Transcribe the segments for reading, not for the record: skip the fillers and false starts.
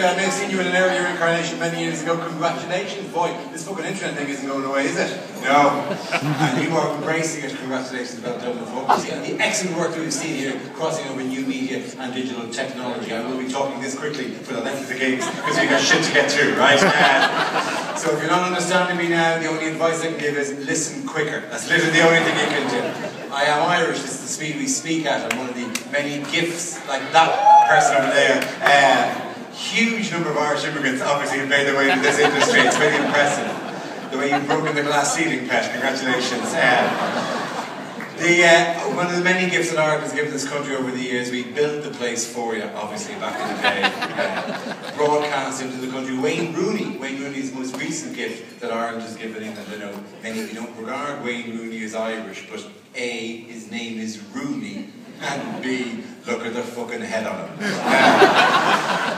I may have seen you in an earlier incarnation many years ago. Congratulations, boy. This fucking internet thing isn't going away, is it? No. And you are embracing it. Congratulations about Dublin Focus. And the excellent work that we've seen here, crossing over new media and digital technology. I will be talking this quickly for the length of the gigs, because we've got shit to get through, right? So if you're not understanding me now, the only advice I can give is listen quicker. That's literally the only thing you can do. I am Irish, this is the speed we speak at, and one of the many gifts, like that person over there, huge number of Irish immigrants obviously have made their way into this industry. It's very impressive. The way you've broken the glass ceiling, Pet, congratulations. One of the many gifts that Ireland has given this country over the years, we built the place for you, obviously, back in the day. Broadcast into the country. Wayne Rooney's most recent gift that Ireland has given him, and I know many of you don't regard Wayne Rooney as Irish, but A, his name is Rooney, and B, look at the fucking head on him.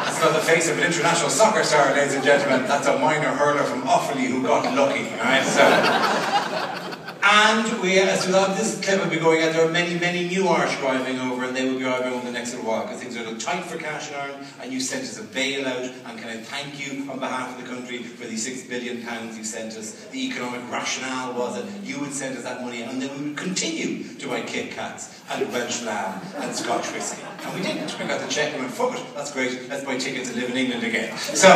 It's not the face of an international soccer star, ladies and gentlemen. That's a minor hurler from Offaly who got lucky, right? And so this clip will be going out. There are many, many new Irish driving over, and they will be driving over the next little while because things are a little tight for cash in Ireland, and you sent us a bailout, and can I thank you on behalf of the country for the £6 billion you sent us. The economic rationale was that you would send us that money, and then we would continue to buy Kit Kats and Welsh lamb and Scotch whisky. And we didn't. We got the check and went, fuck it, that's great, let's buy tickets and live in England again. So,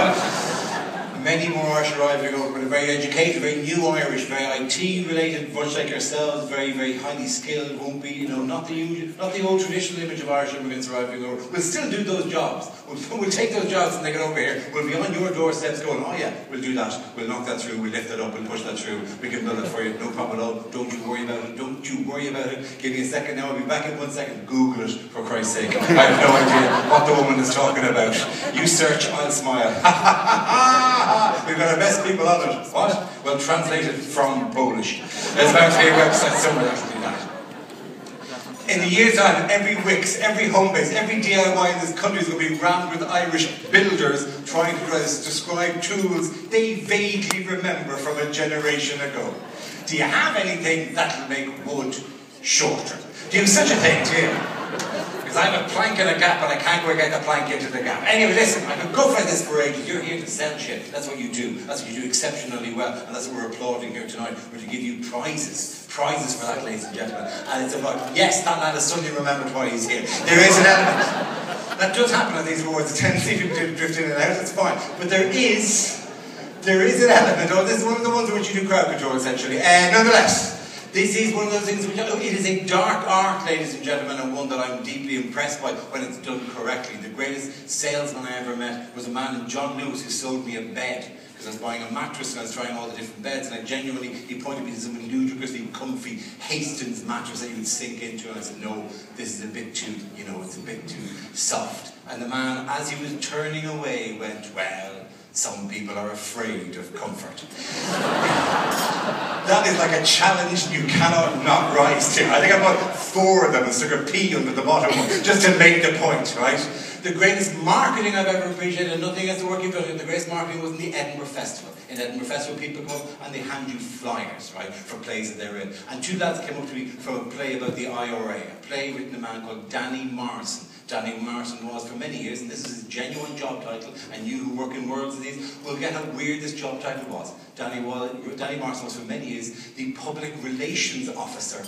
many more Irish arriving over, but are very educated, very new Irish, very IT related, much like yourselves, very, very highly skilled, won't be, not the old traditional image of Irish immigrants arriving over. We'll still do those jobs. We'll take those jobs and they get over here. We'll be on your doorsteps going, oh yeah, we'll do that. We'll knock that through, we'll lift it up, we'll push that through. We can build it for you, no problem at all. Don't you worry about it, don't you worry about it. Give me a second now, I'll be back in 1 second. Google it, for Christ's sake. I have no idea what the woman is talking about. You search, I'll smile. We've got our best people on it. What? Well, translated from Polish. There's bound to be a website somewhere that will be that. In a year's time, every Wix, every home base, every DIY in this country is going to be rammed with Irish builders trying to describe tools they vaguely remember from a generation ago. Do you have anything that will make wood shorter? Do you have such a thing, do you? Because I have a plank in a gap and I can't go and get the plank into the gap. Anyway, listen, I could go for this for ages. You're here to sell shit. That's what you do. That's what you do exceptionally well. And that's what we're applauding here tonight. We're to give you prizes. Prizes for that, ladies and gentlemen. And it's about, yes, that lad has suddenly remembered why he's here. There is an element. That does happen at these awards. The tendency people to drift in and out, it's fine. But there is an element. Oh, this is one of the ones in which you do crowd control, essentially. Nonetheless, this is one of those things which, it is a dark art, ladies and gentlemen, and one that I'm deeply impressed by when it's done correctly. The greatest salesman I ever met was a man named John Lewis who sold me a bed. Because I was buying a mattress and I was trying all the different beds, and he pointed me to some ludicrously comfy Hastings mattress that you would sink into, and I said, no, this is a bit too, it's a bit too soft. And the man, as he was turning away, went, well, some people are afraid of comfort. That is like a challenge you cannot not rise to. I think I bought 4 of them and stuck a P under the bottom one, just to make the point, right? The greatest marketing I've ever appreciated, and nothing against the work you've done, the greatest marketing was in the Edinburgh Festival. In Edinburgh Festival, people come up and they hand you flyers, right, for plays that they're in. And 2 lads came up to me from a play about the IRA, a play written by a man called Danny Morrison. Danny Morrison was for many years, and this is his genuine job title, and you who work in worlds of these will get how weird this job title was. Danny Morrison was for many years the public relations officer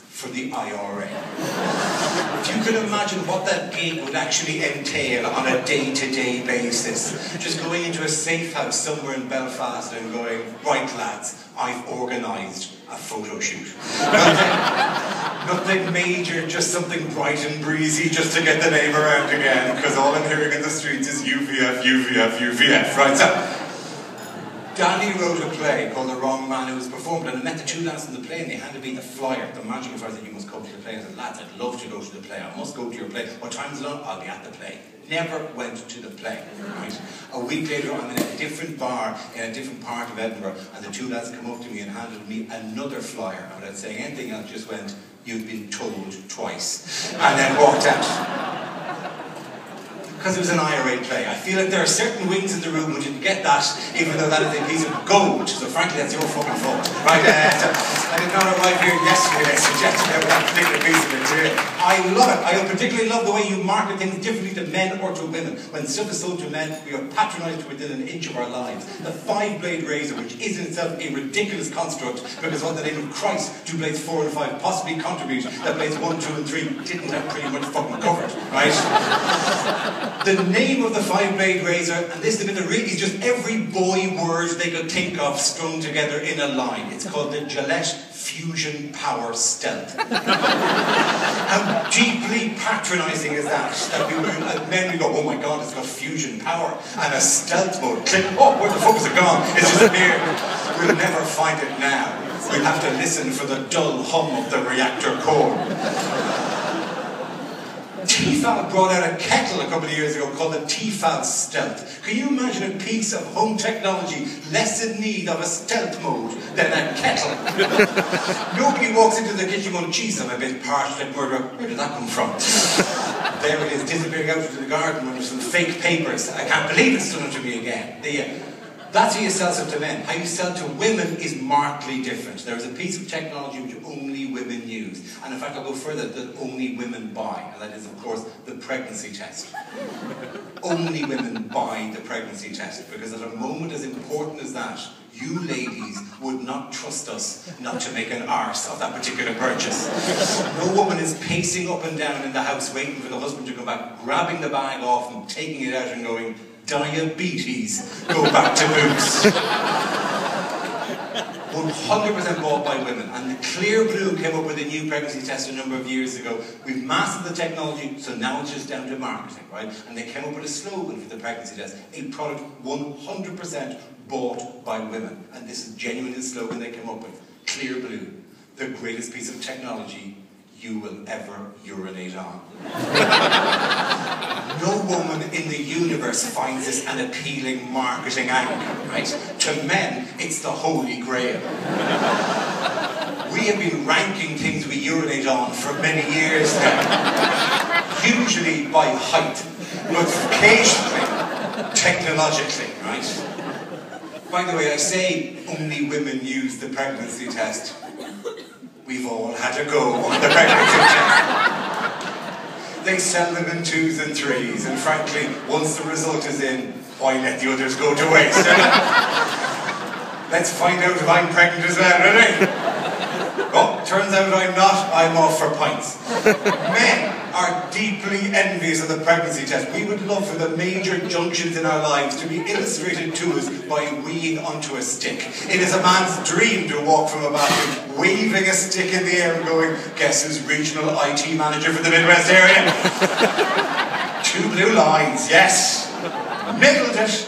for the IRA. If you can imagine what that gig would actually entail on a day-to-day basis, just going into a safe house somewhere in Belfast and going, right lads, I've organised a photo shoot. Nothing major, just something bright and breezy just to get the name around again, because all I'm hearing in the streets is UVF, UVF, UVF, right? So, Danny wrote a play called The Wrong Man Who Was Performed, and I met the 2 lads in the play, and they handed me the flyer, the magical flyer, that you must come to the play. I said, lads, I'd love to go to the play. I must go to your play. What time is it on? I'll be at the play. Never went to the play, right? A week later, I'm in a different bar in a different part of Edinburgh, and the 2 lads come up to me and handed me another flyer. And without saying anything else, just went, you've been told twice, and then walked out. Because it was an IRA play. I feel like there are certain wings in the room which didn't get that, even though that is a piece of gold. So frankly, that's your fucking fault. Right? I did not arrive here yesterday, suggesting that that particular piece of material. I love it. I particularly love the way you market things differently to men or to women. When stuff is sold to men, we are patronised within an inch of our lives. The 5-blade razor, which is in itself a ridiculous construct, because on the name of Christ do blades 4 and 5 possibly contribute that blades 1, 2 and 3 didn't have pretty much fucking covered, right? The name of the 5-blade razor, and this is a bit of really just every boy word they could think of strung together in a line. It's called the Gillette Fusion Power Stealth. How deeply patronising is that? That men we go, oh my god, it's got fusion power and a stealth mode. Click, oh, where the fuck is it gone? It's disappeared. We'll never find it now. We'll have to listen for the dull hum of the reactor core. Tefal brought out a kettle a couple of years ago called the Tefal Stealth. Can you imagine a piece of home technology less in need of a stealth mode than a kettle? Nobody walks into the kitchen going, geez, I'm a bit parched like murder. Where did that come from? There it is, disappearing out into the garden under some fake papers. I can't believe it's done it to me again. That's how you sell stuff to men. How you sell to women is markedly different. There is a piece of technology which only women use. And in fact, I'll go further, that only women buy. And that is, of course, the pregnancy test. Only women buy the pregnancy test. Because at a moment as important as that, you ladies would not trust us not to make an arse of that particular purchase. No woman is pacing up and down in the house waiting for the husband to come back, grabbing the bag off and taking it out and going, diabetes, go back to boots. 100% bought by women. And the Clear Blue came up with a new pregnancy test a number of years ago. We've mastered the technology, so now it's just down to marketing, right? And they came up with a slogan for the pregnancy test, a product 100% bought by women. And this is genuinely the slogan they came up with. Clear Blue, the greatest piece of technology you will ever urinate on. No woman in the universe finds this an appealing marketing angle, right? To men, it's the holy grail. We have been ranking things we urinate on for many years now. Usually by height, but occasionally technologically, right? By the way, I say only women use the pregnancy test. We've all had a go on the pregnancy test. They sell them in 2s and 3s, and frankly, once the result is in, why let the others go to waste? Let's find out if I'm pregnant as well, ready? Oh, turns out I'm not, I'm off for pints. Men are deeply envious of the pregnancy test. We would love for the major junctions in our lives to be illustrated to us by weeing onto a stick. It is a man's dream to walk from a bathroom waving a stick in the air and going, guess who's regional IT manager for the Midwest area? 2 blue lines, yes. Nailed it.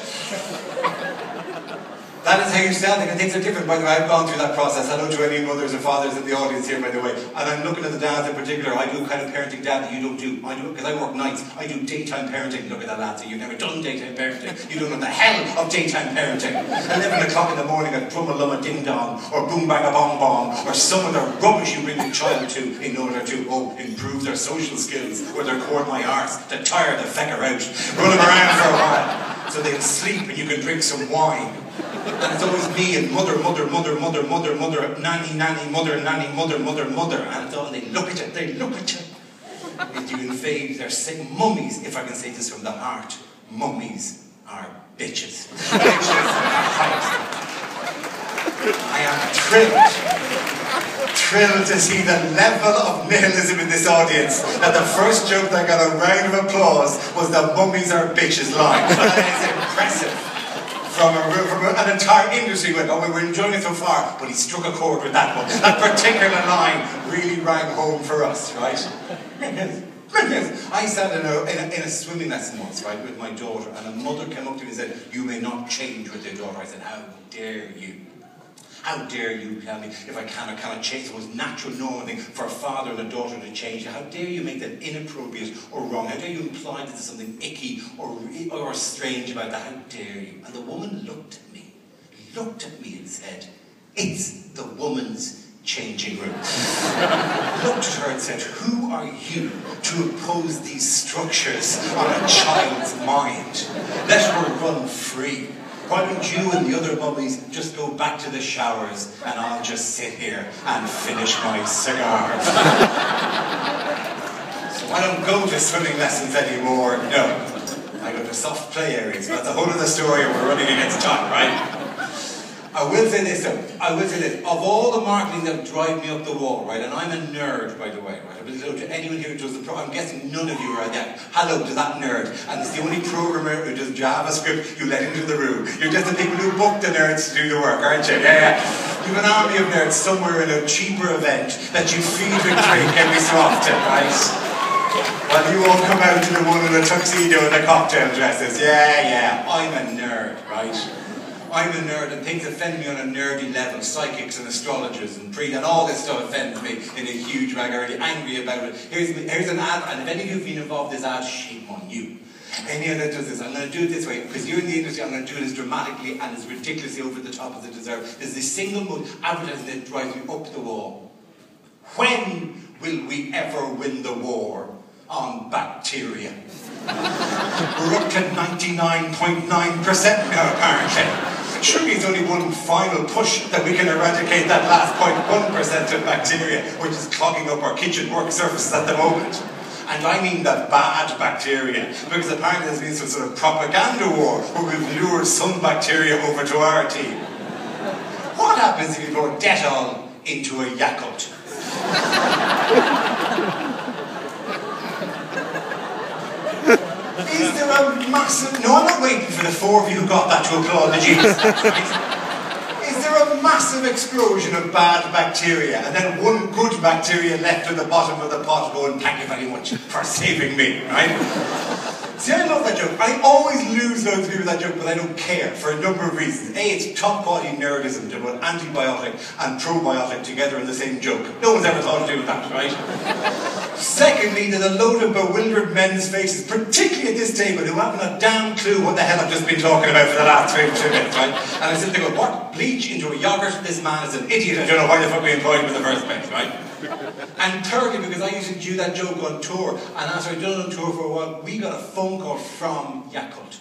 That is how you sell things, and things are different. By the way, I've gone through that process. Hello to any mothers and fathers in the audience here, by the way. And I'm looking at the dads in particular. I do kind of parenting, dad, that you don't do. I do it because I work nights. I do daytime parenting. Look at that, lads. You've never done daytime parenting. You don't know the hell of daytime parenting. 11 o'clock in the morning at Drumma Ding Dong, or Boom Bang a Bong Bong, or some of the rubbish you bring the child to in order to, improve their social skills, or their cord my arse, to tire the fecker out. Run them around for a while, so they'll sleep and you can drink some wine. And it's always me and mother, nanny, mother. And it's all, they look at you. And you invade their sick mummies, if I can say this from the heart. Mummies are bitches. Bitches are height. I am thrilled to see the level of nihilism in this audience, that the first joke that got a round of applause was the mummies are bitches line. That is impressive. From an entire industry went, we were enjoying it so far, but he struck a chord with that one. That particular line really rang home for us, right? I sat in a swimming lesson once, right, with my daughter, and a mother came up to me and said, you may not change with your daughter. I said, how dare you? How dare you tell me if I can or cannot change the most natural, normal thing for a father and a daughter to change? How dare you make that inappropriate or wrong? How dare you imply that there's something icky or strange about that? How dare you? And the woman looked at me and said, it's the woman's changing room. Looked at her and said, who are you to impose these structures on a child's mind? Let her run free. Why don't you and the other mummies just go back to the showers and I'll just sit here and finish my cigar? I don't go to swimming lessons anymore, no. I go to soft play areas. That's a whole other story and we're running against time, right? I will say this though, of all the marketing that drive me up the wall, right, and I'm a nerd, by the way, right, I will say to anyone here who does the I'm guessing none of you are that, hello to that nerd, and it's the only programmer who does JavaScript you let into the room. You're just the people who book the nerds to do the work, aren't you? Yeah. You have an army of nerds somewhere in a cheaper event that you feed and drink every so often, right? While you all come out to the one in a tuxedo and the cocktail dresses. Yeah, I'm a nerd, right? I'm a nerd and things offend me on a nerdy level. Psychics and astrologers and and all this stuff offends me in a huge way. I'm already angry about it. Here's an ad, and if any of you have been involved in this ad, shame on you. Any other does this, I'm going to do it this way, because you're in the industry, I'm going to do it as dramatically and as ridiculously over the top as it deserves. There's the single most advertising that drives me up the wall. When will we ever win the war on bacteria? We're up to 99.9% now, apparently. Surely it's only one final push that we can eradicate that last 0.1% of bacteria, which is clogging up our kitchen work surfaces at the moment. And I mean the bad bacteria, because apparently there's been some sort of propaganda war where we've lured some bacteria over to our team. What happens if you pour Dettol into a Yakult? Is there a massive... No, I'm not waiting for the four of you who got that to applaud the genius. Is there a massive explosion of bad bacteria and then one good bacteria left at the bottom of the pot going, thank you very much for saving me, right? See, I love that joke. I always lose loads of people with that joke, but I don't care for a number of reasons. A, it's top quality nerdism to put antibiotic and probiotic together in the same joke. No one's ever thought of doing that, right? Secondly, there's a load of bewildered men's faces, particularly at this table, who haven't a damn clue what the hell I've just been talking about for the last 2 minutes, right? And I sit there going, what? Bleach into a yogurt? This man is an idiot. I don't know why the fuck we employed him in the first place, right? And thirdly, because I used to do that joke on tour, and after I'd done it on tour for a while, we got a phone call from Yakult.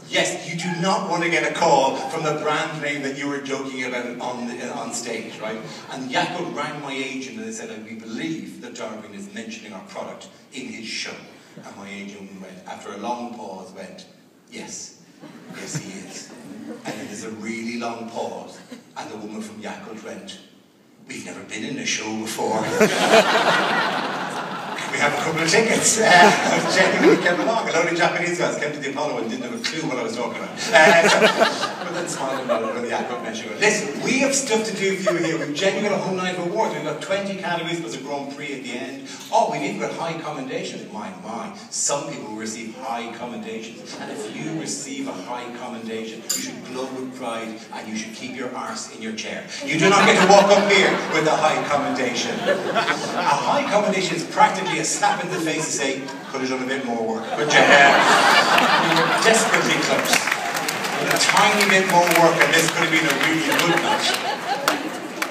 Yes, you do not want to get a call from the brand name that you were joking about on stage, right? And Yakult rang my agent and they said, we believe that Darwin is mentioning our product in his show. And my agent went, after a long pause, went, yes he is. And then there's a really long pause, and the woman from Yakult went, we've never been in a show before. We have a couple of tickets. I was genuinely came along. A load of Japanese guys came to the Apollo and didn't have a clue what I was talking about. But then smiled about it when the Yakult mentioned it. Listen, we have stuff to do for you here. We've genuinely got a whole night of awards. We've got 20 categories plus a Grand Prix at the end. Oh, we've even got high commendations. My. Some people receive high commendations. And if you receive a high commendation, you should glow with pride and you should keep your arse in your chair. You do not get to walk up here with a high commendation. A high commendation is practically a slap in the face to say, could have done a bit more work. But you were desperately close. A tiny bit more work and this could have been a really good match.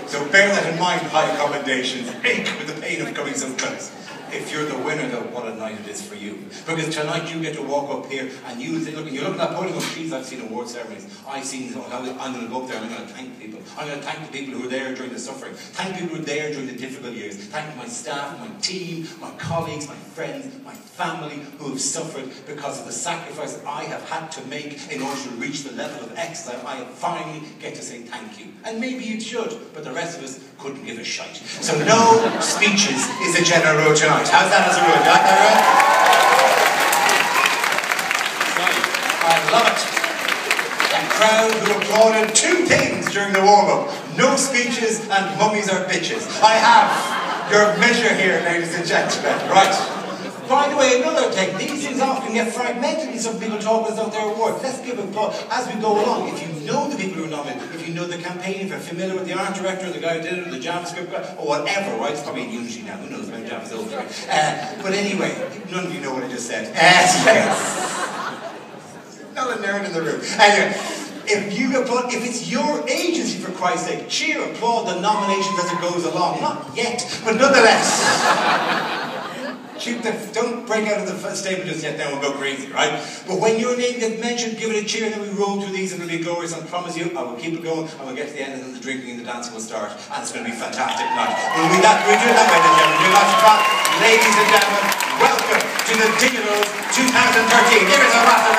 So bear that in mind, high commendations. Ache with the pain of coming so close. If you're the winner, though, what a night it is for you. Because tonight you get to walk up here and you look at that podium, geez, I've seen award ceremonies. I'm going to go up there and I'm going to thank people. I'm going to thank the people who were there during the suffering. Thank people who were there during the difficult years. Thank my staff, my team, my colleagues, my friends, my family who have suffered because of the sacrifice that I have had to make in order to reach the level of excellence. I finally get to say thank you. And maybe you should, but the rest of us couldn't give a shite. So no speeches is a general rule tonight. How's that as a rule? Do you like that rule? I love it. A crowd who applauded 2 things during the warm-up. No speeches and mummies are bitches. I have your measure here, ladies and gentlemen. Right. By the way, another thing, these things often get fragmented in some people talk about their awards. Let's give a pause as we go along. If you know the people who are nominated, if you know the campaign, if you're familiar with the art director, the guy who did it, or the JavaScript guy, or whatever, right? It's probably in Unity now, who knows when Java's over. But anyway, none of you know what I just said. Not a nerd in the room. Anyway, if it's your agency, for Christ's sake, cheer, applaud the nominations as it goes along. Not yet, but nonetheless. don't break out of the statement just yet now and go crazy, right? But when your name gets mentioned, give it a cheer, and then we roll through these and it'll be glorious. I promise you, I will keep it going, and we'll get to the end, and then the drinking and the dancing will start, and it's going to be fantastic night. We'll do that, ladies and gentlemen. Lots of fun. Ladies and gentlemen, welcome to the Digital 2013. Give us a round of